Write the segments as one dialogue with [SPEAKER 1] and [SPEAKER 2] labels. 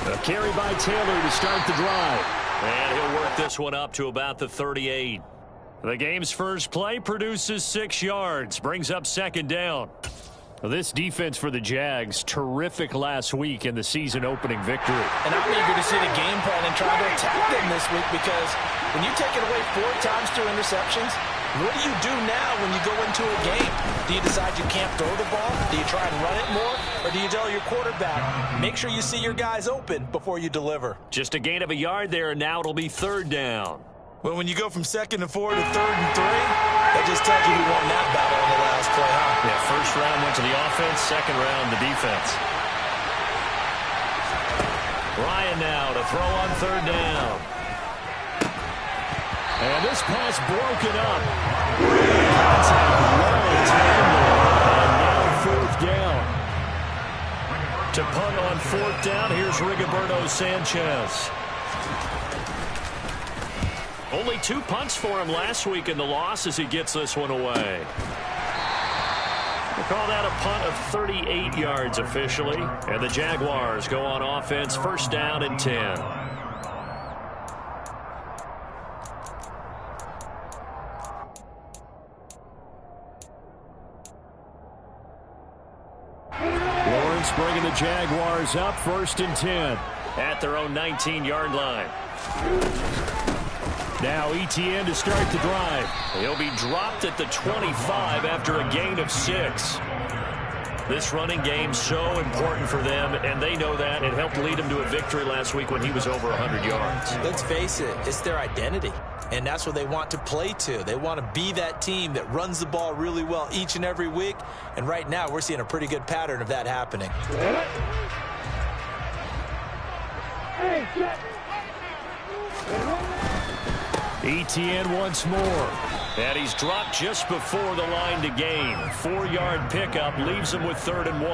[SPEAKER 1] A carry by Taylor to start the drive.
[SPEAKER 2] And he'll work this one up to about the 38. The game's first play produces 6 yards, brings up second down.
[SPEAKER 1] Well, this defense for the Jags, terrific last week in the season-opening victory.
[SPEAKER 3] And I'm eager to see the game plan and try to attack them this week, because when you take it away 4 times through interceptions, what do you do now when you go into a game? Do you decide you can't throw the ball? Do you try and run it more? Or do you tell your quarterback, make sure you see your guys open before you deliver?
[SPEAKER 2] Just a gain of a yard there, and now it'll be third down.
[SPEAKER 3] Well, when you go from 2nd and 4 to 3rd and 3, that just tells you who won that battle on the last play, huh?
[SPEAKER 2] Yeah, first round went to the offense, second round the defense. Ryan now to throw on third down.
[SPEAKER 1] And this pass broken up. Contact well tangled. And now fourth down.
[SPEAKER 2] To punt on fourth down, here's Rigoberto Sanchez. Only 2 punts for him last week in the loss as he gets this one away. We'll call that a punt of 38 yards officially. And the Jaguars go on offense, first down and 10.
[SPEAKER 1] Lawrence bringing the Jaguars up, first and 10.
[SPEAKER 2] At their own 19-yard line.
[SPEAKER 1] Now Etienne to start the drive.
[SPEAKER 2] He'll be dropped at the 25 after a gain of 6. This running game so important for them, and they know that. It helped lead them to a victory last week when he was over 100 yards.
[SPEAKER 3] Let's face it, it's their identity, and that's what they want to play to. They want to be that team that runs the ball really well each and every week, and right now we're seeing a pretty good pattern of that happening.
[SPEAKER 1] Etienne once more.
[SPEAKER 2] And he's dropped just before the line to gain. 4-yard pickup leaves him with 3rd and 1.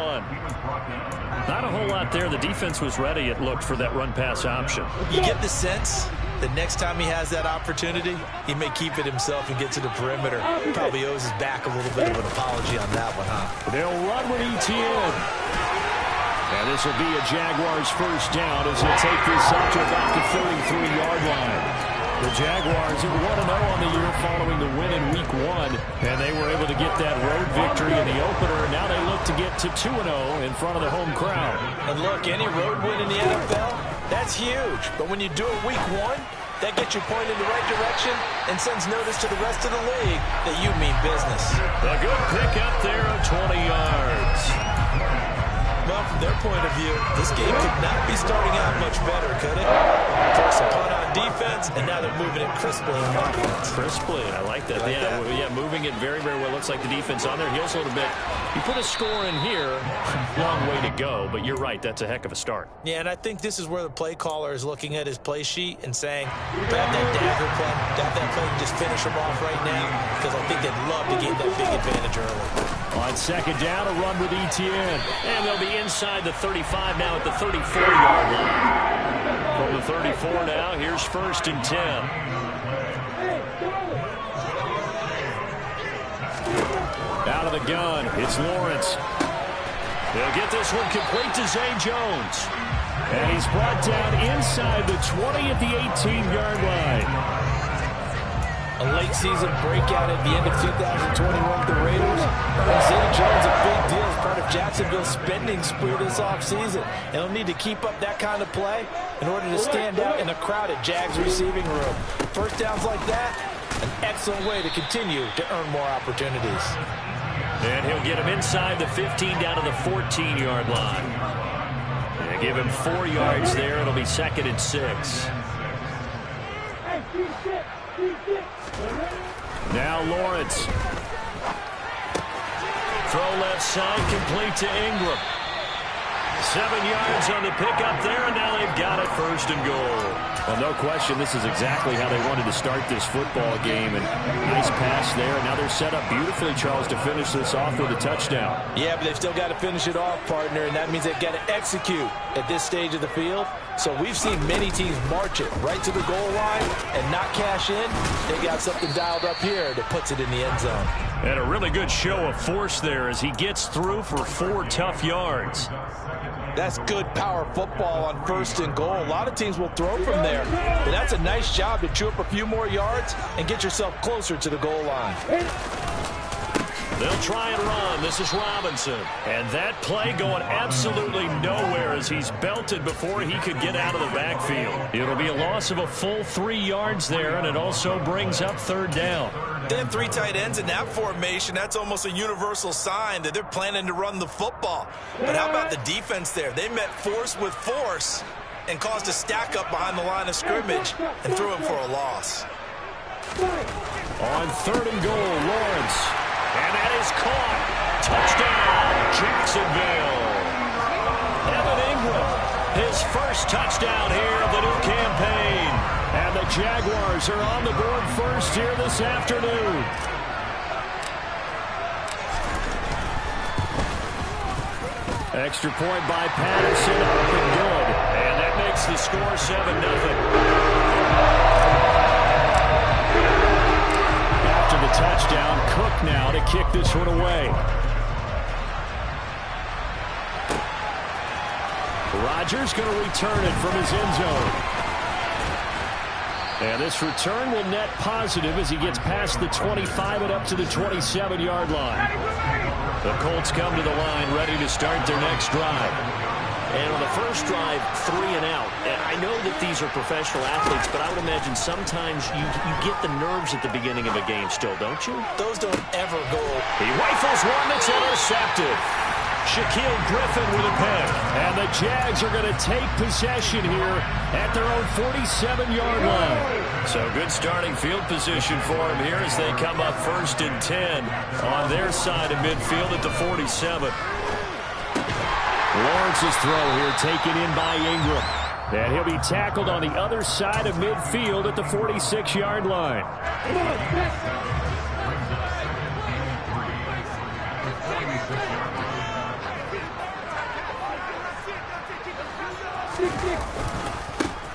[SPEAKER 1] Not a whole lot there. The defense was ready, it looked, for that run-pass option.
[SPEAKER 3] You get the sense that next time he has that opportunity, he may keep it himself and get to the perimeter. Probably owes his back a little bit of an apology on that one, huh?
[SPEAKER 1] They'll run with Etienne. And this will be a Jaguars first down as he'll take this up to about the 33-yard line. The Jaguars at 1-0 on the year following the win in Week 1, and they were able to get that road victory in the opener. Now they look to get to 2-0 in front of the home crowd.
[SPEAKER 3] And look, any road win in the NFL, that's huge. But when you do it Week 1, that gets you pointed in the right direction and sends notice to the rest of the league that you mean business.
[SPEAKER 2] A good pickup there of 20 yards.
[SPEAKER 3] Well, from their point of view, this game could not be starting out much better, could it? First a punt on defense, and now they're moving it crisply on offense.
[SPEAKER 2] Crisply, I like that. Yeah, moving it very, very well. Looks like the defense on their heels a little bit. You put a score in here, long way to go, but you're right, that's a heck of a start.
[SPEAKER 3] Yeah, and I think this is where the play caller is looking at his play sheet and saying, grab that dagger play, grab that play and just finish them off right now, because I think they'd love to get that big advantage early.
[SPEAKER 1] On second down, a run with Etienne.
[SPEAKER 2] And they'll be inside the 35 now at the 34-yard line. From the 34 now, here's first and 10.
[SPEAKER 1] Out of the gun, it's Lawrence.
[SPEAKER 2] They'll get this one complete to Zay Jones.
[SPEAKER 1] And he's brought down inside the 20 at the 18-yard line.
[SPEAKER 3] A late season breakout at the end of 2021 with the Raiders. Zay Jones, a big deal as part of Jacksonville's spending spree this offseason. And he'll need to keep up that kind of play in order to stand out in a crowded Jags receiving room. First downs like that, an excellent way to continue to earn more opportunities.
[SPEAKER 2] And he'll get him inside the 15 down to the 14-yard line. And give him 4 yards there. It'll be second and 6.
[SPEAKER 1] Now Lawrence.
[SPEAKER 2] Throw left side, complete to Ingram. 7 yards on the pickup there, and now they've got it first and goal.
[SPEAKER 1] Well, no question, this is exactly how they wanted to start this football game. And nice pass there. Now they're set up beautifully, Charles, to finish this off with a touchdown.
[SPEAKER 3] Yeah, but they've still got to finish it off, partner, and that means they've got to execute at this stage of the field. So we've seen many teams march it right to the goal line and not cash in. They got something dialed up here that puts it in the end zone.
[SPEAKER 2] And a really good show of force there as he gets through for 4 tough yards.
[SPEAKER 3] That's good power football on 1st and goal. A lot of teams will throw from there, but that's a nice job to chew up a few more yards and get yourself closer to the goal line.
[SPEAKER 2] They'll try and run. This is Robinson. And that play going absolutely nowhere as he's belted before he could get out of the backfield. It'll be a loss of a full 3 yards there, and it also brings up 3rd down.
[SPEAKER 3] They have 3 tight ends in that formation. That's almost a universal sign that they're planning to run the football. But how about the defense there? They met force with force and caused a stack up behind the line of scrimmage and threw him for a loss.
[SPEAKER 1] On 3rd and goal, Lawrence.
[SPEAKER 2] And that is caught. Touchdown, Jacksonville. Evan Ingram, his first touchdown here of the new campaign.
[SPEAKER 1] And the Jaguars are on the board first here this afternoon. Extra point by Patterson, up and good.
[SPEAKER 2] And that makes the score 7-0.
[SPEAKER 1] After the touchdown, Cook now to kick this one away. Rodgers going to return it from his end zone. And this return will net positive as he gets past the 25 and up to the 27-yard line.
[SPEAKER 2] The Colts come to the line ready to start their next drive. And on the first drive, 3 and out. And I know that these are professional athletes, but I would imagine sometimes you get the nerves at the beginning of a game still, don't you?
[SPEAKER 3] Those don't ever go.
[SPEAKER 2] He rifles one that's intercepted.
[SPEAKER 1] Shaquille Griffin with a pick. And the Jags are going to take possession here at their own 47-yard line.
[SPEAKER 2] So good starting field position for them here as they come up 1st and 10 on their side of midfield at the 47.
[SPEAKER 1] Lawrence's throw here taken in by Ingram. And he'll be tackled on the other side of midfield at the 46-yard line.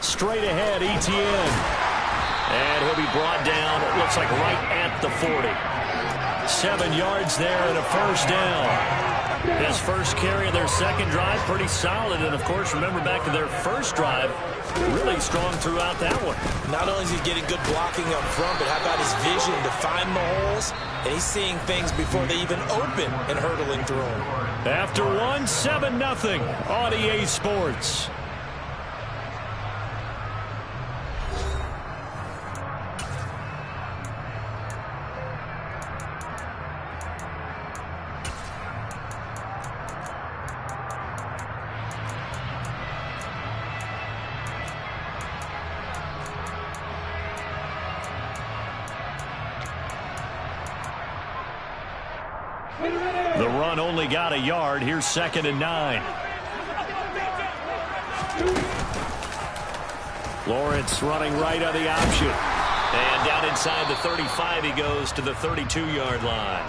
[SPEAKER 1] Straight ahead, Etienne.
[SPEAKER 2] And he'll be brought down, it looks like right at the 40.
[SPEAKER 1] 7 yards there and a 1st down.
[SPEAKER 2] His first carry of their second drive, pretty solid. And, of course, remember back to their first drive, really strong throughout that one.
[SPEAKER 3] Not only is he getting good blocking up front, but how about his vision to find the holes? And he's seeing things before they even open and hurdling through them.
[SPEAKER 1] After 7-0 on EA Sports. The run only got a yard. Here's 2nd and 9. Lawrence running right on the option.
[SPEAKER 2] And down inside the 35 he goes to the 32-yard line.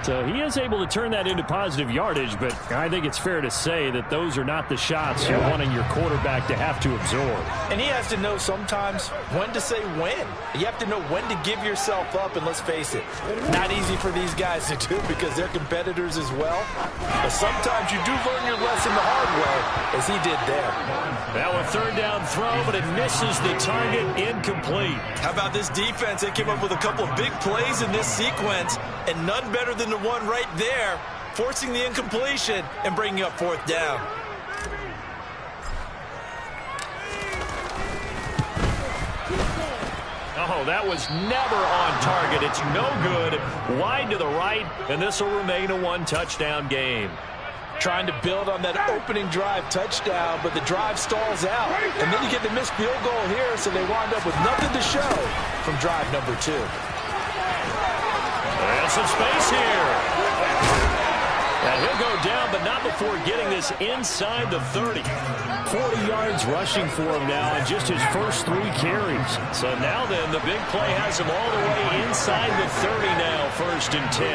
[SPEAKER 1] So he is able to turn that into positive yardage, but I think it's fair to say that those are not the shots you're wanting your quarterback to have to absorb.
[SPEAKER 3] And he has to know sometimes when to say when. You have to know when to give yourself up, and let's face it, not easy for these guys to do because they're competitors as well. But sometimes you do learn your lesson the hard way, as he did there.
[SPEAKER 1] Now a 3rd down throw, but it misses the target, incomplete.
[SPEAKER 3] How about this defense? They came up with a couple of big plays in this sequence, and none better than the one right there, forcing the incompletion and bringing up 4th down.
[SPEAKER 1] Oh, that was never on target. It's no good. Wide to the right, and this will remain a 1-touchdown game.
[SPEAKER 3] Trying to build on that opening drive touchdown, but the drive stalls out. And then you get the missed field goal here, so they wind up with nothing to show from drive number 2.
[SPEAKER 1] And some space here. And he'll go down, but not before getting this inside the 30. 40 yards rushing for him now in just his first 3 carries. So now then, the big play has him all the way inside the 30 now, 1st and 10.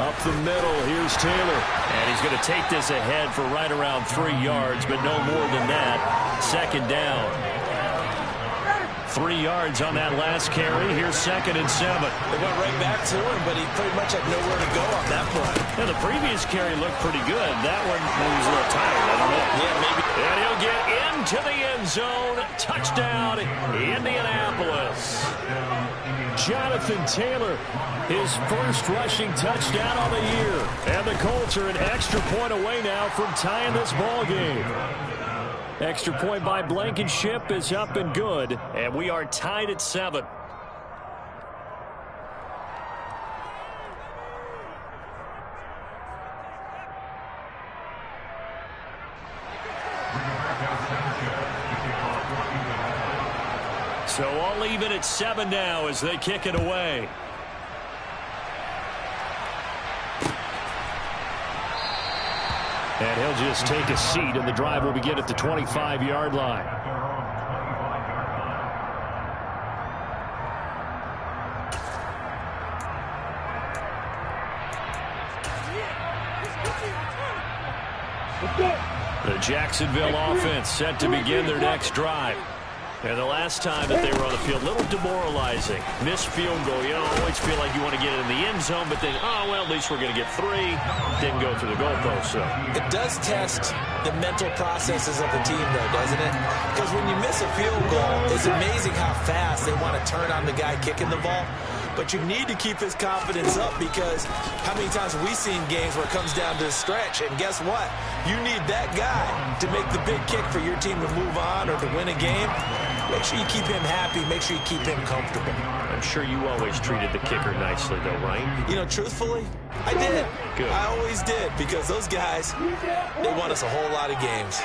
[SPEAKER 1] Up the middle, here's Taylor. And he's going to take this ahead for right around 3 yards, but no more than that. 2nd down.
[SPEAKER 2] 3 yards on that last carry. Here's 2nd and 7.
[SPEAKER 3] They went right back to him, but he pretty much had nowhere to go on that play.
[SPEAKER 2] Yeah, the previous carry looked pretty good. That one, he was a little tired. I don't know.
[SPEAKER 3] Yeah, maybe.
[SPEAKER 2] And he'll get into the end zone. Touchdown, Indianapolis.
[SPEAKER 1] Jonathan Taylor, his first rushing touchdown on the year. And the Colts are an extra point away now from tying this ball game. Extra point by Blankenship is up and good.
[SPEAKER 2] And we are tied at 7. So all even at 7 now as they kick it away.
[SPEAKER 1] And he'll just take a seat, and the drive will begin at the 25-yard line.
[SPEAKER 2] The Jacksonville offense set to begin their next drive. And the last time that they were on the field, a little demoralizing. Missed field goal. You know, always feel like you want to get it in the end zone, but then, oh, well, at least we're going to get 3. Didn't go through the goalpost, so.
[SPEAKER 3] It does test the mental processes of the team, though, doesn't it? Because when you miss a field goal, it's amazing how fast they want to turn on the guy kicking the ball. But you need to keep his confidence up, because how many times have we seen games where it comes down to a stretch, and guess what? You need that guy to make the big kick for your team to move on or to win a game. Make sure you keep him happy. Make sure you keep him comfortable.
[SPEAKER 2] I'm sure you always treated the kicker nicely, though, right?
[SPEAKER 3] You know, truthfully, I did.
[SPEAKER 2] Good.
[SPEAKER 3] I always did, because those guys, they won us a whole lot of games.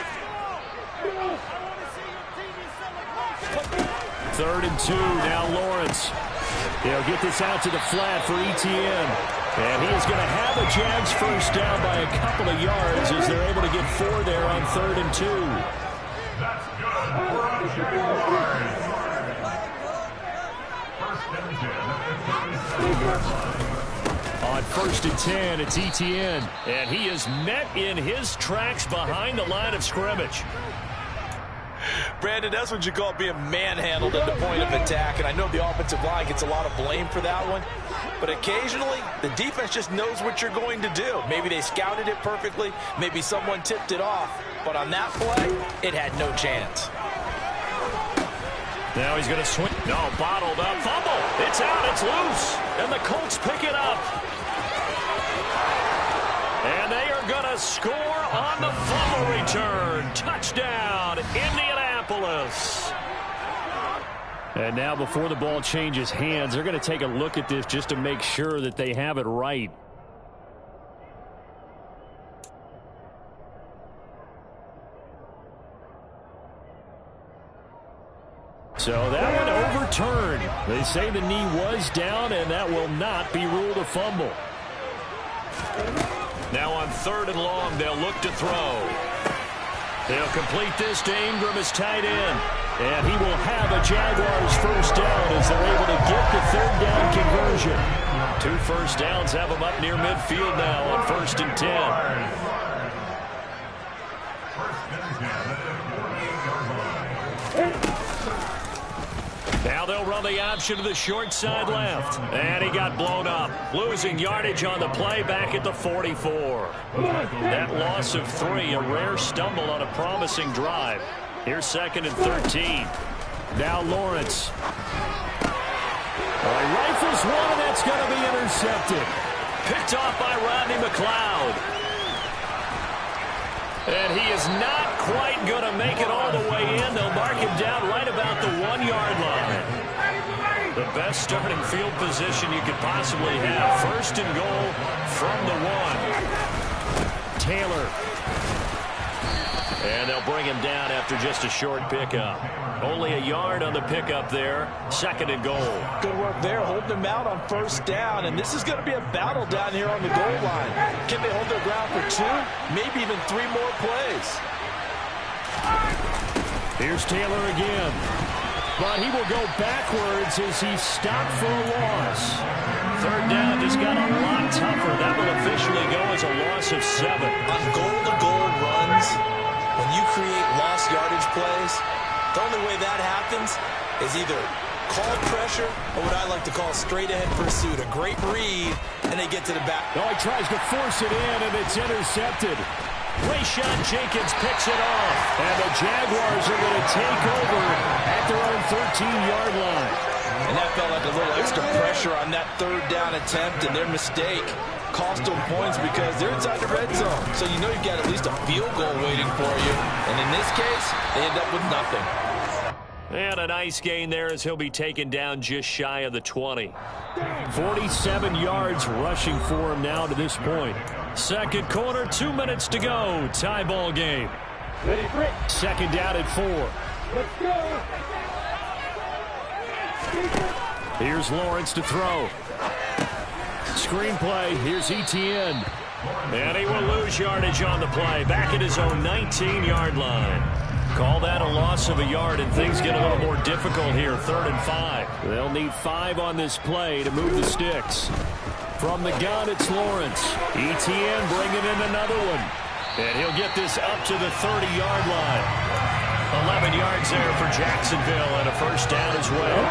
[SPEAKER 1] 3rd and 2, now Lawrence. He'll get this out to the flat for Etienne. And he is going to have a Jags first down by a couple of yards as they're able to get 4 there on 3rd and 2. On 1st and 10, it's Etienne.
[SPEAKER 2] And he is met in his tracks behind the line of scrimmage.
[SPEAKER 3] Brandon, that's what you call being manhandled at the point of attack. And I know the offensive line gets a lot of blame for that one. But occasionally, the defense just knows what you're going to do. Maybe they scouted it perfectly. Maybe someone tipped it off. But on that play, it had no chance.
[SPEAKER 2] Now he's going to swing. No, bottled up. Fumble. It's out. It's loose. And the Colts pick it up. And they are going to score on the fumble return. Touchdown, Indianapolis.
[SPEAKER 1] And now before the ball changes hands, they're going to take a look at this just to make sure that they have it right. So that one overturned. They say the knee was down, and that will not be ruled a fumble.
[SPEAKER 2] Now on 3rd and long, they'll look to throw. They'll complete this to Ingram as tight end.
[SPEAKER 1] And he will have a Jaguars first down as they're able to get the 3rd down conversion.
[SPEAKER 2] 2 first downs have them up near midfield now on 1st and 10. Now they'll run the option to the short side left. And he got blown up. Losing yardage on the play back at the 44. That loss of 3, a rare stumble on a promising drive. Here's 2nd and 13.
[SPEAKER 1] Now Lawrence. Well, he rifles one, and that's going to be intercepted.
[SPEAKER 2] Picked off by Rodney McLeod. And he is not quite going to make it all the way in. They'll mark him down right about the 1-yard line. The best starting field position you could possibly have. 1st and goal from the 1.
[SPEAKER 1] Taylor.
[SPEAKER 2] And they'll bring him down after just a short pickup. Only a yard on the pickup there. 2nd and goal.
[SPEAKER 3] Good work there, holding them out on 1st down. And this is going to be a battle down here on the goal line. Can they hold their ground for 2, maybe even 3 more plays?
[SPEAKER 1] Here's Taylor again. But he will go backwards as he's stopped for a loss.
[SPEAKER 2] 3rd down just got a lot tougher. That will officially go as a loss of 7.
[SPEAKER 3] On goal-to-goal runs, when you create lost yardage plays, the only way that happens is either called pressure or what I like to call straight-ahead pursuit. A great read, and they get to the back.
[SPEAKER 1] Oh, he tries to force it in, and it's intercepted.
[SPEAKER 2] Rayshawn Jenkins picks it off.
[SPEAKER 1] And the Jaguars are going to take over at their own 13-yard line.
[SPEAKER 3] And that felt like a little extra pressure on that third down attempt, and their mistake cost them points because they're inside the red zone. So you know you've got at least a field goal waiting for you. And in this case, they end up with nothing.
[SPEAKER 2] And a nice gain there as he'll be taken down just shy of the 20.
[SPEAKER 1] 47 yards rushing for him now to this point.
[SPEAKER 2] Second quarter, 2 minutes to go. Tie ball game.
[SPEAKER 1] Second down at 4.
[SPEAKER 4] Let's go.
[SPEAKER 1] Here's Lawrence to throw. Screenplay. Here's Etienne.
[SPEAKER 2] And he will lose yardage on the play. Back at his own 19-yard line. Call that a loss of a yard, and things get a little more difficult here. 3rd and 5.
[SPEAKER 1] They'll need 5 on this play to move the sticks. From the gun, it's Lawrence. Etienne bringing in another one.
[SPEAKER 2] And he'll get this up to the 30-yard line. 11 yards there for Jacksonville, and a first down as well.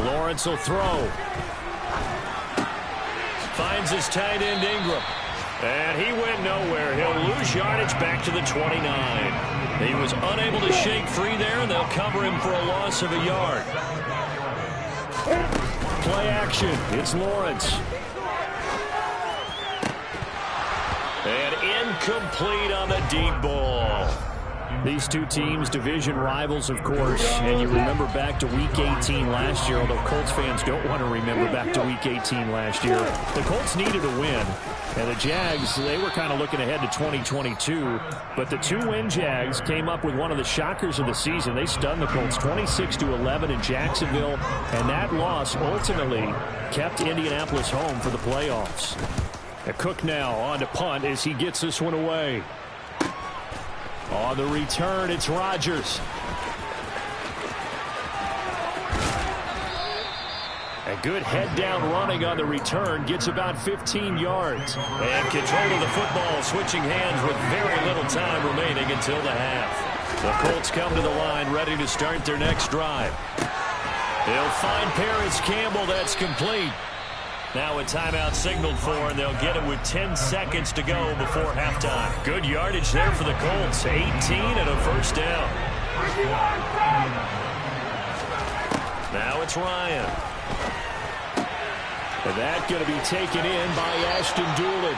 [SPEAKER 1] Lawrence will throw.
[SPEAKER 2] Finds his tight end Ingram. And he went nowhere. He'll lose yardage back to the 29. He was unable to shake free there, and they'll cover him for a loss of a yard.
[SPEAKER 1] Play action. It's Lawrence.
[SPEAKER 2] And incomplete on the deep ball.
[SPEAKER 1] These two teams, division rivals, of course, and you remember back to Week 18 last year, although Colts fans don't want to remember back to Week 18 last year. The Colts needed a win, and the Jags, they were kind of looking ahead to 2022, but the two-win Jags came up with one of the shockers of the season. They stunned the Colts 26-11 in Jacksonville, and that loss ultimately kept Indianapolis home for the playoffs. Cook now on to punt as he gets this one away. On the return, it's Rodgers. A good head-down running on the return. Gets about 15 yards.
[SPEAKER 2] And control of the football, switching hands with very little time remaining until the half. The Colts come to the line, ready to start their next drive. They'll find Paris Campbell. That's complete. Now a timeout signaled for, and they'll get it with 10 seconds to go before halftime. Good yardage there for the Colts. 18 and a first down. Now it's Ryan.
[SPEAKER 1] And that going to be taken in by Ashton Doolin.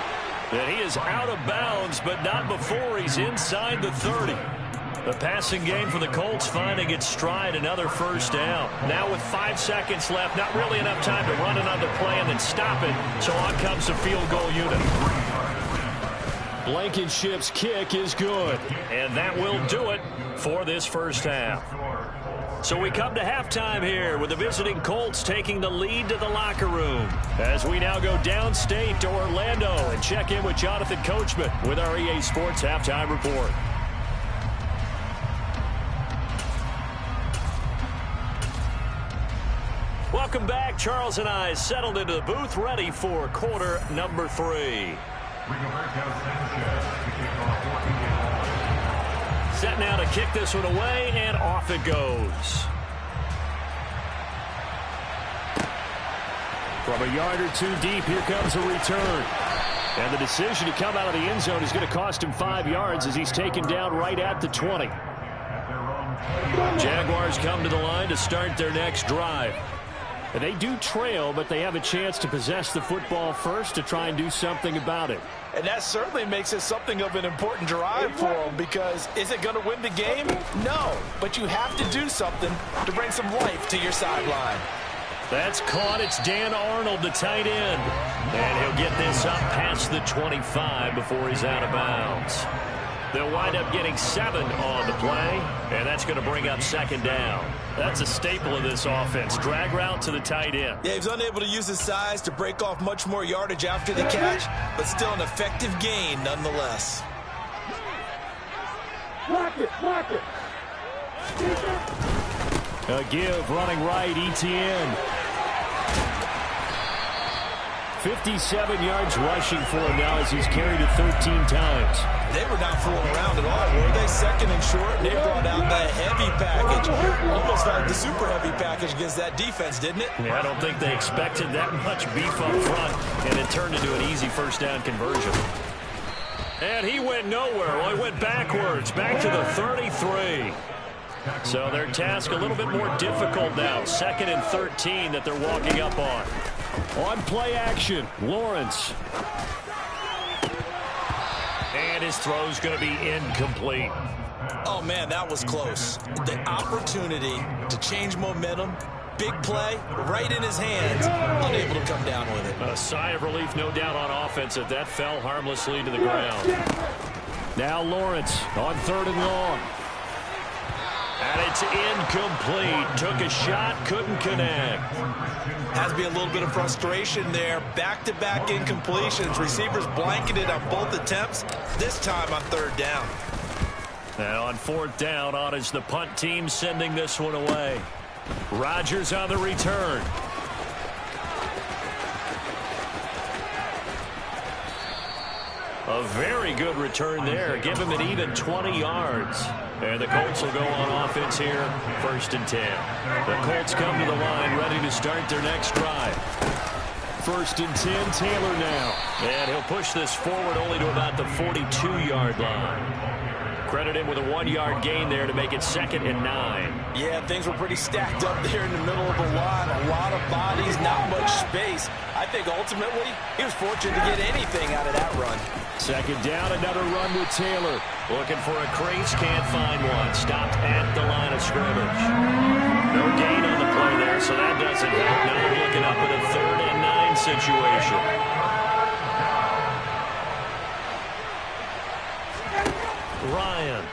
[SPEAKER 2] And he is out of bounds, but not before he's inside the 30. The passing game for the Colts finding its stride, another first down. Now with 5 seconds left, not really enough time to run another play and then stop it, so on comes the field goal unit.
[SPEAKER 1] Blankenship's kick is good.
[SPEAKER 2] And that will do it for this first half. So we come to halftime here with the visiting Colts taking the lead to the locker room. As we now go downstate to Orlando and check in with Jonathan Coachman with our EA Sports Halftime Report. Welcome back. Charles and I settled into the booth, ready for quarter number 3. Set now to kick this one away, and off it goes.
[SPEAKER 1] From a yard or two deep, here comes a return. And the decision to come out of the end zone is going to cost him 5 yards as he's taken down right at the 20.
[SPEAKER 2] Jaguars come to the line to start their next drive.
[SPEAKER 1] They do trail, but they have a chance to possess the football first to try and do something about it.
[SPEAKER 3] And that certainly makes it something of an important drive for them, because is it going to win the game? No, but you have to do something to bring some life to your sideline.
[SPEAKER 2] That's caught. It's Dan Arnold, the tight end. And he'll get this up past the 25 before he's out of bounds. They'll wind up getting 7 on the play, and that's going to bring up second down. That's a staple of this offense. Drag route to the tight end.
[SPEAKER 3] Yeah, he's unable to use his size to break off much more yardage after the catch, but still an effective gain nonetheless.
[SPEAKER 4] Block it, block it.
[SPEAKER 1] A give running right, Etienne. 57 yards rushing for him now as he's carried it 13 times.
[SPEAKER 3] They were not fooling around at all, were they? Second and short, and they brought out the heavy package. Almost like the super heavy package against that defense, didn't it?
[SPEAKER 2] Yeah, I don't think they expected that much beef up front, and it turned into an easy first down conversion. And he went nowhere. Well, he went backwards, back to the 33. So their task a little bit more difficult now. 2nd and 13 that they're walking up on.
[SPEAKER 1] On play action, Lawrence.
[SPEAKER 2] And his throw's going to be incomplete.
[SPEAKER 3] Oh, man, that was close. The opportunity to change momentum, big play, right in his hands, unable to come down with it.
[SPEAKER 2] A sigh of relief, no doubt, on offense that that fell harmlessly to the ground.
[SPEAKER 1] Now Lawrence on 3rd and long.
[SPEAKER 2] And it's incomplete. Took a shot, couldn't connect.
[SPEAKER 3] Has to be a little bit of frustration there. Back-to-back incompletions. Receivers blanketed on both attempts, this time on 3rd down.
[SPEAKER 2] And on 4th down, on is the punt team sending this one away. Rodgers on the return. A very good return there. Give him an even 20 yards. And the Colts will go on offense here, 1st and 10. The Colts come to the line, ready to start their next drive.
[SPEAKER 1] 1st and 10, Taylor now.
[SPEAKER 2] And he'll push this forward only to about the 42-yard line. Credit him with a 1-yard gain there to make it 2nd and 9.
[SPEAKER 3] Yeah, things were pretty stacked up there in the middle of the line. A lot of bodies, not much space. I think ultimately he was fortunate to get anything out of that run.
[SPEAKER 1] 2nd down, another run with Taylor.
[SPEAKER 2] Looking for a crease, can't find one. Stopped at the line of scrimmage. No gain on the play there, so that doesn't help. Now they're looking up at a 3rd and 9 situation. Ryan.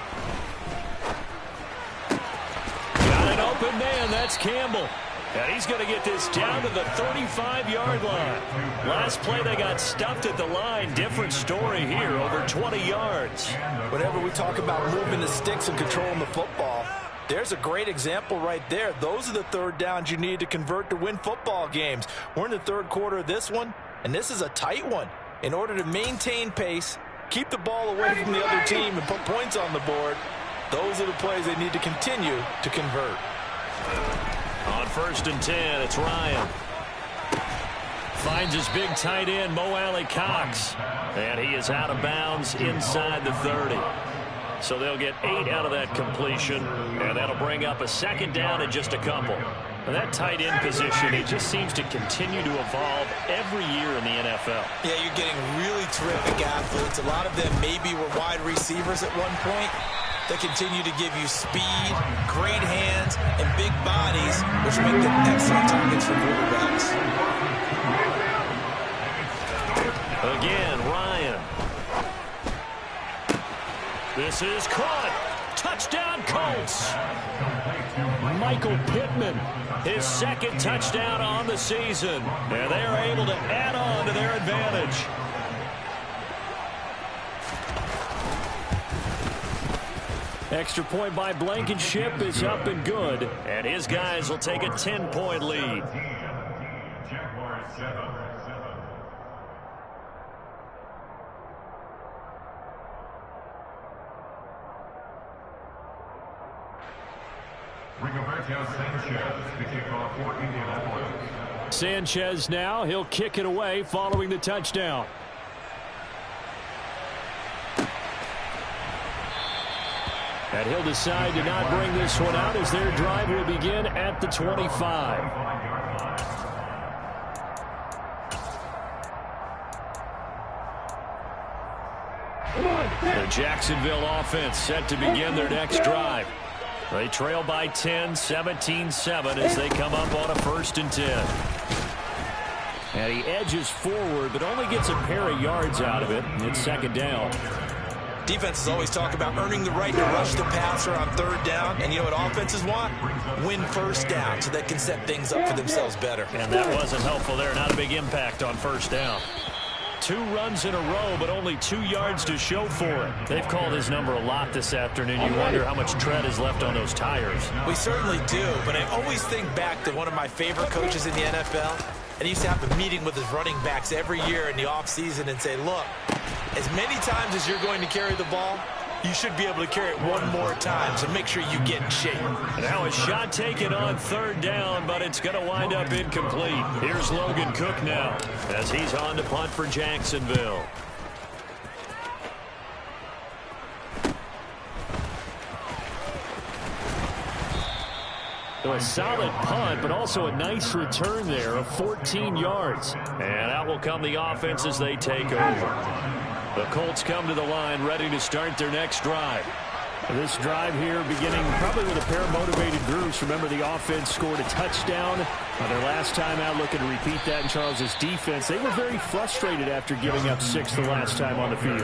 [SPEAKER 2] Got an open man. That's Campbell. And he's going to get this down to the 35-yard line. Last play, they got stuffed at the line. Different story here, over 20 yards.
[SPEAKER 3] Whenever we talk about moving the sticks and controlling the football, there's a great example right there. Those are the 3rd downs you need to convert to win football games. We're in the 3rd quarter of this one, and this is a tight one. In order to maintain pace, keep the ball away from the other team, and put points on the board, those are the plays they need to continue to convert.
[SPEAKER 2] On 1st and 10, it's Ryan. Finds his big tight end, Mo Alley-Cox. And he is out of bounds inside the 30. So they'll get 8 out of that completion, and that'll bring up a 2nd down and just a couple. And that tight end position, it just seems to continue to evolve every year in the NFL.
[SPEAKER 3] Yeah, you're getting really terrific athletes. A lot of them maybe were wide receivers at one point. They continue to give you speed, great hands, and big bodies, which make them excellent targets for quarterbacks.
[SPEAKER 2] Again, Ryan. This is caught. Touchdown, Colts. Michael Pittman, his 2nd touchdown on the season. And they are able to add on to their advantage.
[SPEAKER 1] Extra point by Blankenship is up and good.
[SPEAKER 2] And his guys will take a 10-point lead.
[SPEAKER 1] Sanchez now, he'll kick it away following the touchdown. And he'll decide to not bring this one out as their drive will begin at the 25. The Jacksonville offense set to begin their next drive. They trail by 10, 17-7 as they come up on a 1st and 10. And he edges forward, but only gets a pair of yards out of it. It's 2nd down.
[SPEAKER 3] Defenses always talk about earning the right to rush the passer on 3rd down. And you know what offenses want? Win 1st down so they can set things up for themselves better.
[SPEAKER 2] And that wasn't helpful there. Not a big impact on 1st down. 2 runs in a row, but only 2 yards to show for it. They've called his number a lot this afternoon. You wonder how much tread is left on those tires.
[SPEAKER 3] We certainly do, but I always think back to one of my favorite coaches in the NFL, and he used to have a meeting with his running backs every year in the offseason and say, look, as many times as you're going to carry the ball, you should be able to carry it one more time, so make sure you get in shape.
[SPEAKER 2] Now a shot taken on third down, but it's going to wind up incomplete. Here's Logan Cook now as he's on to punt for Jacksonville. So a solid punt, but also a nice return there of 14 yards. And out will come the offense as they take over. The Colts come to the line ready to start their next drive. This drive here beginning probably with a pair of motivated groups. Remember, the offense scored a touchdown their last time out, looking to repeat that in Charles's defense. They were very frustrated after giving up 6 the last time on the field.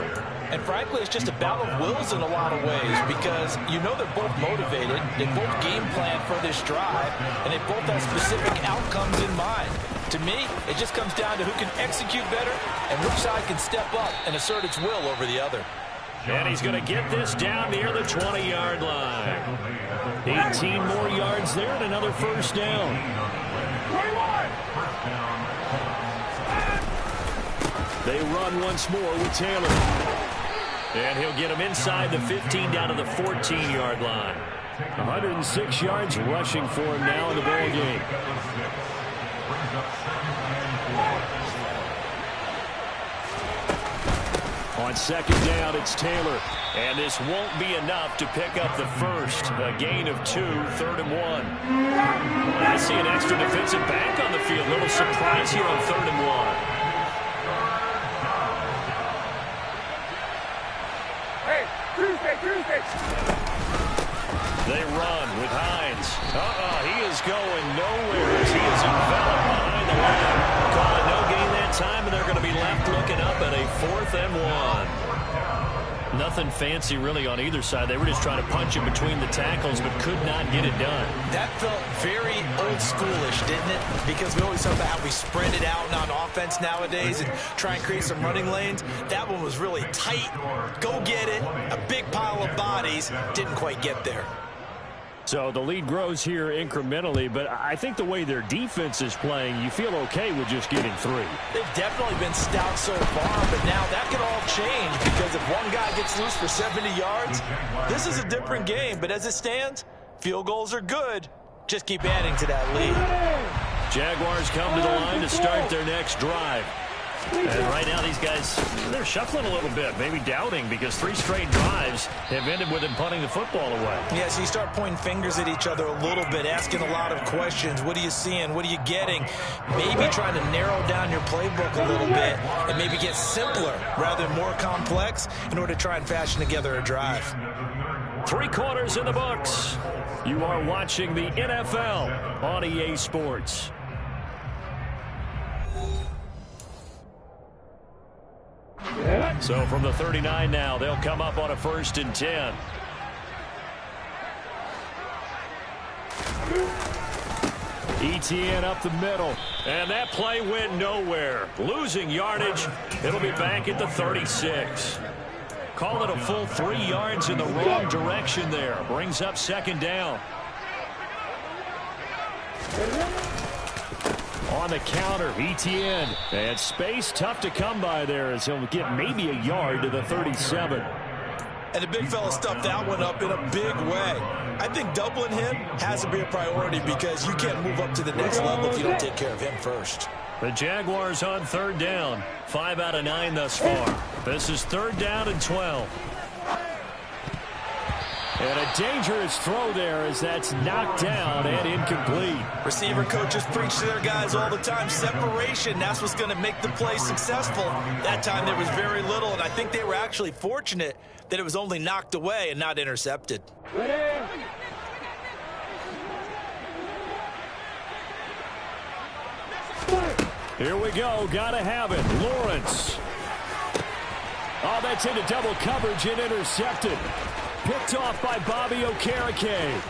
[SPEAKER 3] And frankly, it's just a battle of wills in a lot of ways because you know they're both motivated. They both game plan for this drive, and they both have specific outcomes in mind. To me, it just comes down to who can execute better and which side can step up and assert its will over the other.
[SPEAKER 2] And he's going to get this down near the 20-yard line. 18 more yards there and another first down. They run once more with Taylor. And he'll get him inside the 15 down to the 14-yard line. 106 yards rushing for him now in the ball game. On second down, it's Taylor. And this won't be enough to pick up the first. A gain of 2, 3rd and 1. I see an extra defensive back on the field. Little surprise here on 3rd and 1.
[SPEAKER 4] Hey, Tuesday.
[SPEAKER 2] They run with Hines. He is going nowhere as he is enveloped behind the line. Call it no gain that time, and they're going to be left looking up at a 4th and 1. Nothing fancy really on either side. They were just trying to punch in between the tackles, but could not get it done.
[SPEAKER 3] That felt very old schoolish, didn't it? Because we always talk about how we spread it out on offense nowadays and try and create some running lanes. That one was really tight. Go get it. A big pile of bodies. Didn't quite get there.
[SPEAKER 2] So the lead grows here incrementally, but I think the way their defense is playing, you feel okay with just getting 3.
[SPEAKER 3] They've definitely been stout so far, but now that could all change because if one guy gets loose for 70 yards, this is a different game. But as it stands, field goals are good. Just keep adding to that lead.
[SPEAKER 2] Jaguars come to the line to start their next drive. And right now these guys, they're shuffling a little bit, maybe doubting because 3 straight drives have ended with them punting the football away.
[SPEAKER 3] Yeah, so you start pointing fingers at each other a little bit, asking a lot of questions. What are you seeing? What are you getting? Maybe trying to narrow down your playbook a little bit and maybe get simpler rather than more complex in order to try and fashion together a drive.
[SPEAKER 2] 3 quarters in the books. You are watching the NFL on EA Sports. So from the 39 now, they'll come up on a 1st and 10. ETN up the middle. And that play went nowhere. Losing yardage. It'll be back at the 36. Call it a full 3 yards in the wrong direction there. Brings up 2nd down. On the counter, ETN. And space tough to come by there as he'll get maybe a yard to the 37.
[SPEAKER 3] And the big fella stuffed that one up in a big way. I think doubling him has to be a priority because you can't move up to the next level if you don't take care of him first.
[SPEAKER 2] The Jaguars on 3rd down. 5 out of 9 thus far. This is 3rd down and 12. And a dangerous throw there as that's knocked down and incomplete.
[SPEAKER 3] Receiver coaches preach to their guys all the time. Separation, that's what's going to make the play successful. That time there was very little, and I think they were actually fortunate that it was only knocked away and not intercepted.
[SPEAKER 2] Here we go. Gotta have it. Lawrence. Oh, that's into double coverage and intercepted. Picked off by Bobby Okereke.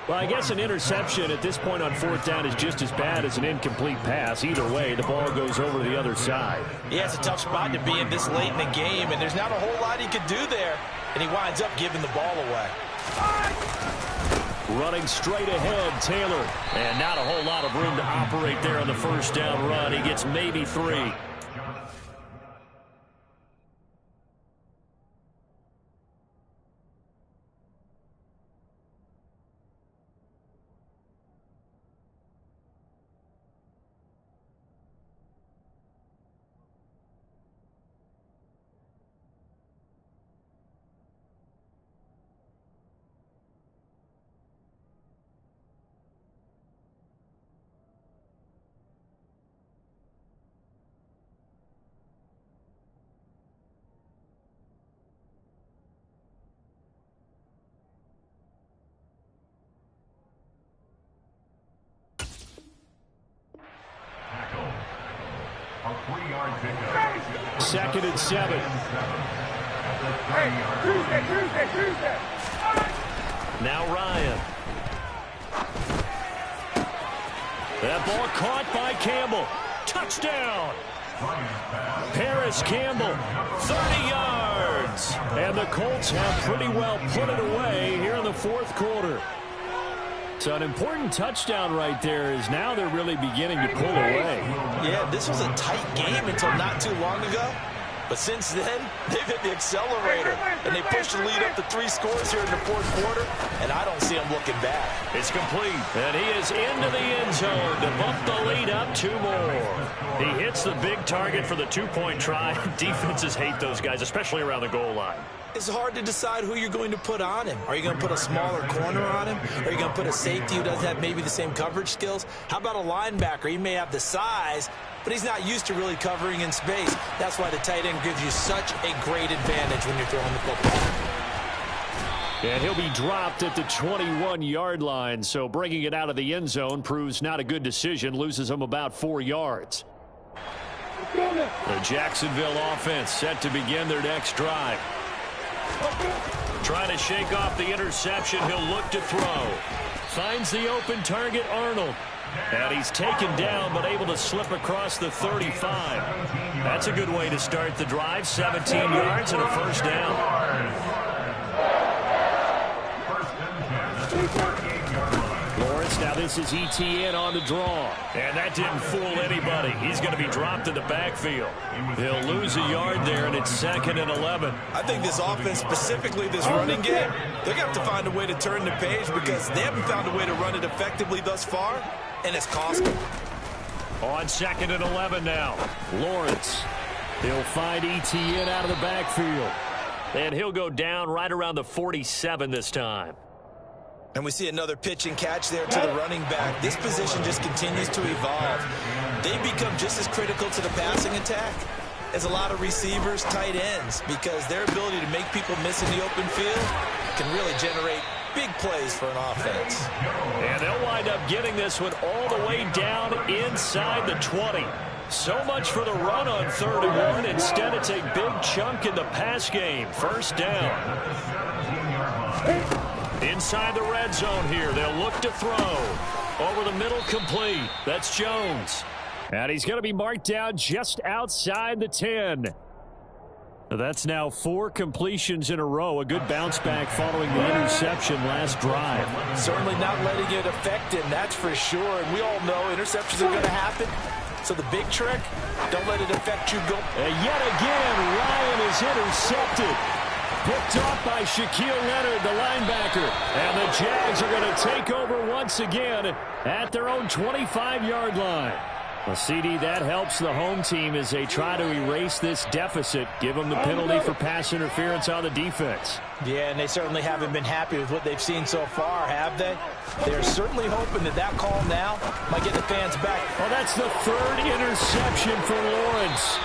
[SPEAKER 2] Well, I guess an interception at this point on 4th down is just as bad as an incomplete pass. Either way, the ball goes over to the other side.
[SPEAKER 3] Yeah, it's a tough spot to be in this late in the game, and there's not a whole lot he could do there, and he winds up giving the ball away.
[SPEAKER 2] Running straight ahead, Taylor. And not a whole lot of room to operate there on the first down run. He gets maybe 3.
[SPEAKER 1] Second and 7.
[SPEAKER 4] Hey, Tuesday.
[SPEAKER 2] Now Ryan. That ball caught by Campbell. Touchdown. Paris Campbell, 30 yards. And the Colts have pretty well put it away here in the fourth quarter. So an important touchdown right there is now they're really beginning to pull away.
[SPEAKER 3] Yeah, this was a tight game until not too long ago. But since then, they've hit the accelerator. And they pushed the lead up to 3 scores here in the fourth quarter. And I don't see them looking back.
[SPEAKER 2] It's complete. And he is into the end zone to bump the lead up 2 more. He hits the big target for the 2-point try. Defenses hate those guys, especially around the goal line.
[SPEAKER 3] It's hard to decide who you're going to put on him. Are you going to put a smaller corner on him? Are you going to put a safety who doesn't have maybe the same coverage skills? How about a linebacker? He may have the size, but he's not used to really covering in space. That's why the tight end gives you such a great advantage when you're throwing the football.
[SPEAKER 1] And he'll be dropped at the 21-yard line, so bringing it out of the end zone proves not a good decision, loses him about 4 yards.
[SPEAKER 2] The Jacksonville offense set to begin their next drive. Trying to shake off the interception, he'll look to throw. Finds the open target, Arnold. And he's taken down, but able to slip across the 35. That's a good way to start the drive. 17 yards and a first down.
[SPEAKER 1] Lawrence, now this is ETN on the draw.
[SPEAKER 2] And that didn't fool anybody. He's going to be dropped in the backfield. They'll lose a yard there, and it's 2nd and 11.
[SPEAKER 3] I think this offense, specifically this running game, they're going to have to find a way to turn the page because they haven't found a way to run it effectively thus far, and it's cost them.
[SPEAKER 2] On 2nd and 11 now.
[SPEAKER 1] Lawrence, he'll find ETN out of the backfield.
[SPEAKER 2] And he'll go down right around the 47 this time.
[SPEAKER 3] And we see another pitch and catch there to the running back. This position just continues to evolve. They become just as critical to the passing attack as a lot of receivers, tight ends, because their ability to make people miss in the open field can really generate big plays for an offense.
[SPEAKER 2] And they'll wind up getting this one all the way down inside the 20. So much for the run on 3rd and 1. Instead, it's a big chunk in the pass game. First down. Inside the red zone here. They'll look to throw. Over the middle, complete. That's Jones.
[SPEAKER 1] And he's going to be marked down just outside the 10. That's now 4 completions in a row. A good bounce back following the interception last drive.
[SPEAKER 3] Certainly not letting it affect him, that's for sure. And we all know interceptions are going to happen. So the big trick, don't let it affect you.
[SPEAKER 1] And yet again, Ryan is intercepted. Picked off by Shaquille Leonard, the linebacker. And the Jags are going to take over once again at their own 25-yard line. Well, CD, that helps the home team as they try to erase this deficit. Give them the penalty for pass interference on the defense.
[SPEAKER 3] Yeah, and they certainly haven't been happy with what they've seen so far, have they? They're certainly hoping that that call now might get the fans back.
[SPEAKER 1] Well, that's the 3rd interception for Lawrence.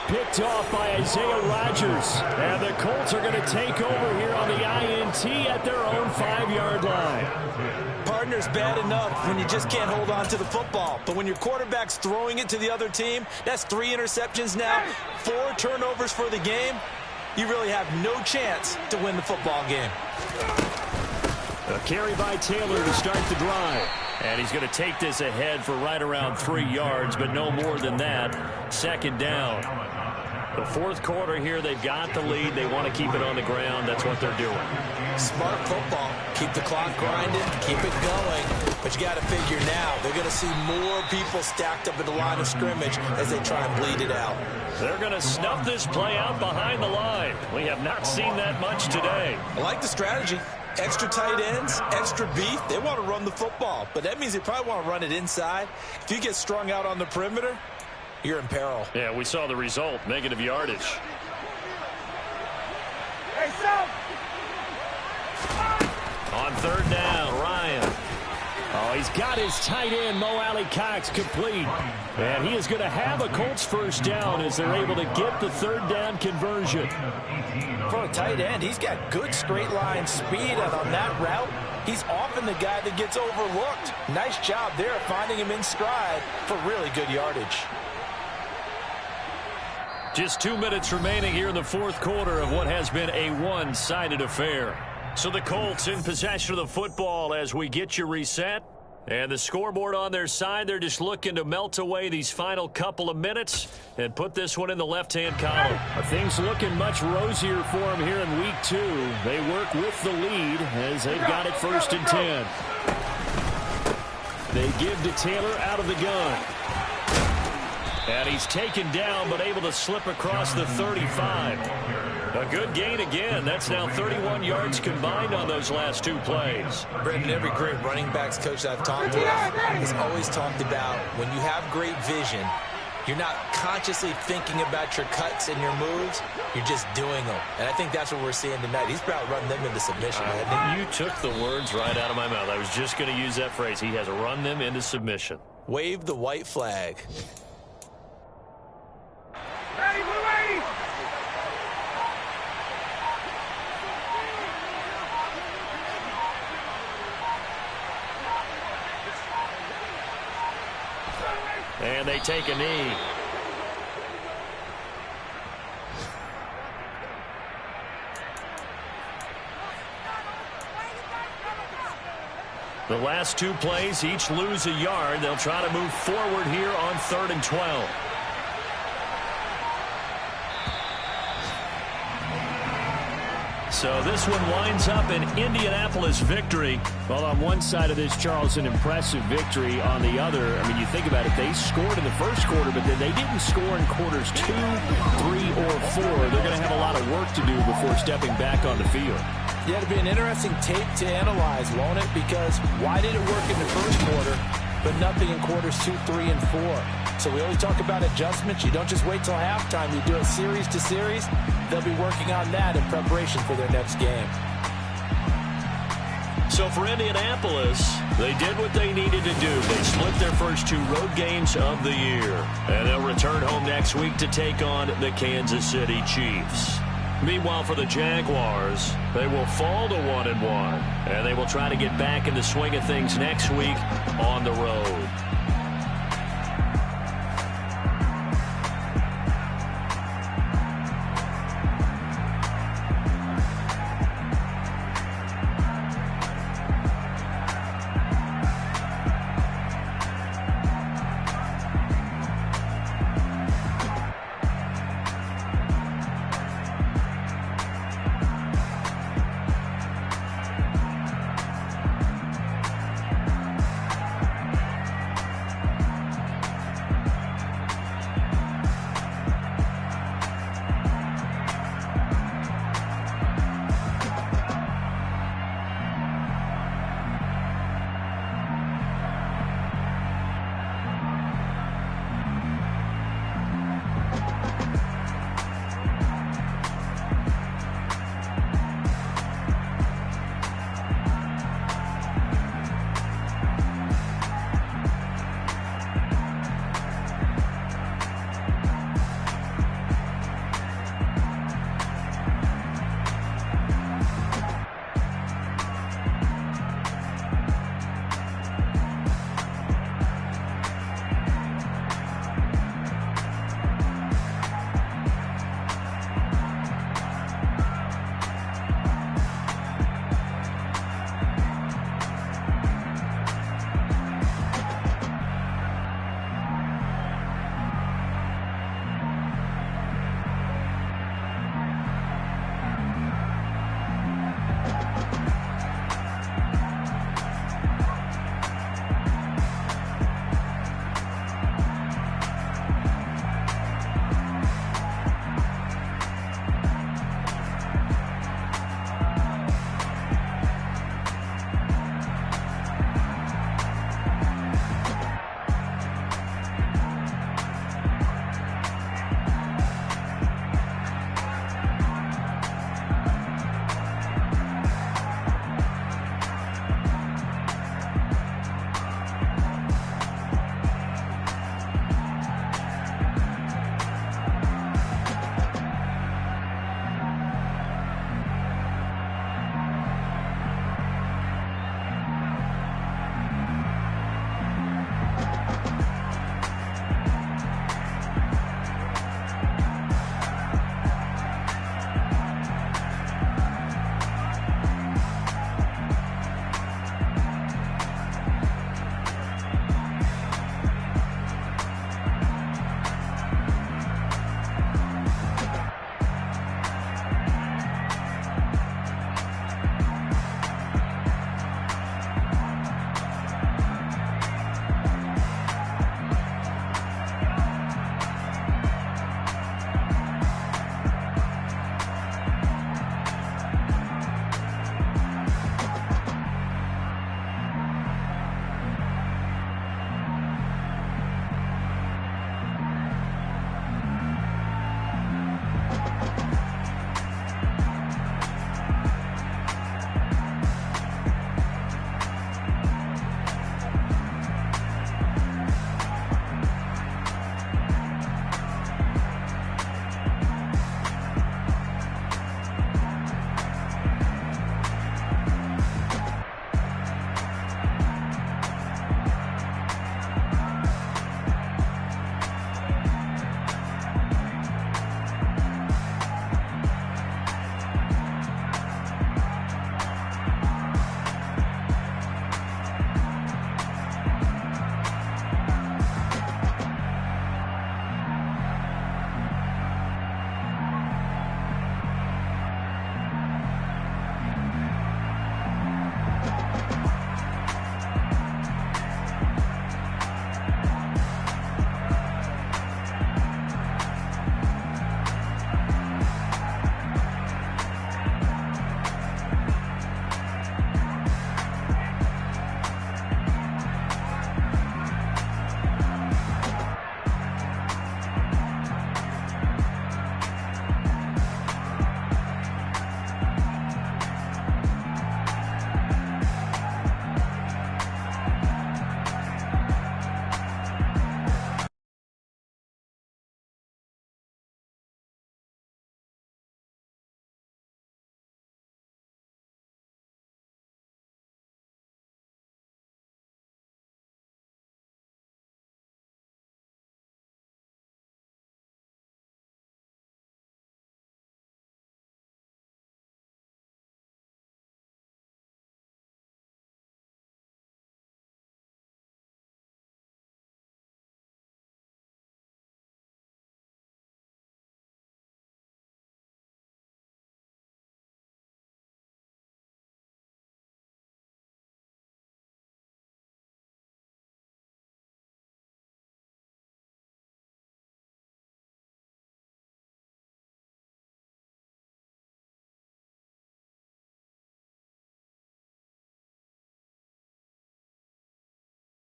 [SPEAKER 1] Picked off by Isaiah Rodgers. And the Colts are going to take over here on the INT at their own 5-yard line.
[SPEAKER 3] Partner's bad enough when you just can't hold on to the football. But when your quarterback's throwing it to the other team, that's 3 interceptions now, 4 turnovers for the game. You really have no chance to win the football game.
[SPEAKER 1] A carry by Taylor to start the drive.
[SPEAKER 2] And he's going to take this ahead for right around 3 yards, but no more than that. 2nd down. The fourth quarter here, they've got the lead. They want to keep it on the ground. That's what they're doing.
[SPEAKER 3] Smart football. Keep the clock grinding, keep it going. But you got to figure now, they're going to see more people stacked up at the line of scrimmage as they try and bleed it out.
[SPEAKER 2] They're going to snuff this play out behind the line. We have not seen that much today.
[SPEAKER 3] I like the strategy. Extra tight ends, extra beef. They want to run the football, but that means they probably want to run it inside. If you get strung out on the perimeter, you're in peril.
[SPEAKER 2] Yeah, we saw the result, negative yardage.
[SPEAKER 4] Hey, stop!
[SPEAKER 2] On third down, Ryan.
[SPEAKER 1] Oh, he's got his tight end, Mo Alley Cox, complete. And he is going to have a Colts first down as they're able to get the third down conversion.
[SPEAKER 3] For a tight end, he's got good straight line speed, and on that route, he's often the guy that gets overlooked. Nice job there finding him in stride for really good yardage.
[SPEAKER 2] Just 2 minutes remaining here in the fourth quarter of what has been a one-sided affair. So the Colts in possession of the football as we get you reset. And the scoreboard on their side, they're just looking to melt away these final couple of minutes and put this one in the left-hand column.
[SPEAKER 1] Things looking much rosier for them here in week 2. They work with the lead as they've got it 1st and 10. They give to Taylor out of the gun. And he's taken down but able to slip across the 35. A good gain again. That's now 31 yards combined on those last 2 plays.
[SPEAKER 3] Brendan, every great running backs coach I've talked with has always talked about when you have great vision, you're not consciously thinking about your cuts and your moves. You're just doing them. And I think that's what we're seeing tonight. He's about running them into submission.
[SPEAKER 2] You took the words right out of my mouth. I was just going to use that phrase. He has run them into submission.
[SPEAKER 3] Wave the white flag.
[SPEAKER 4] Ready, we're ready!
[SPEAKER 2] And they take a knee. The last 2 plays each lose a yard. They'll try to move forward here on 3rd and 12. So this one winds up an Indianapolis victory.
[SPEAKER 1] Well, on one side of this, Charles, an impressive victory. On the other, I mean, you think about it, they scored in the first quarter, but then they didn't score in quarters 2, 3, or 4. They're going to have a lot of work to do before stepping back on the field.
[SPEAKER 3] Yeah, it'll be an interesting tape to analyze, won't it? Because why did it work in the first quarter, but nothing in quarters 2, 3, and 4? So we always talk about adjustments. You don't just wait till halftime. You do it series to series. They'll be working on that in preparation for their next game.
[SPEAKER 2] So for Indianapolis, they did what they needed to do. They split their first 2 road games of the year. And they'll return home next week to take on the Kansas City Chiefs. Meanwhile, for the Jaguars, they will fall to 1-1. And they will try to get back in the swing of things next week on the road.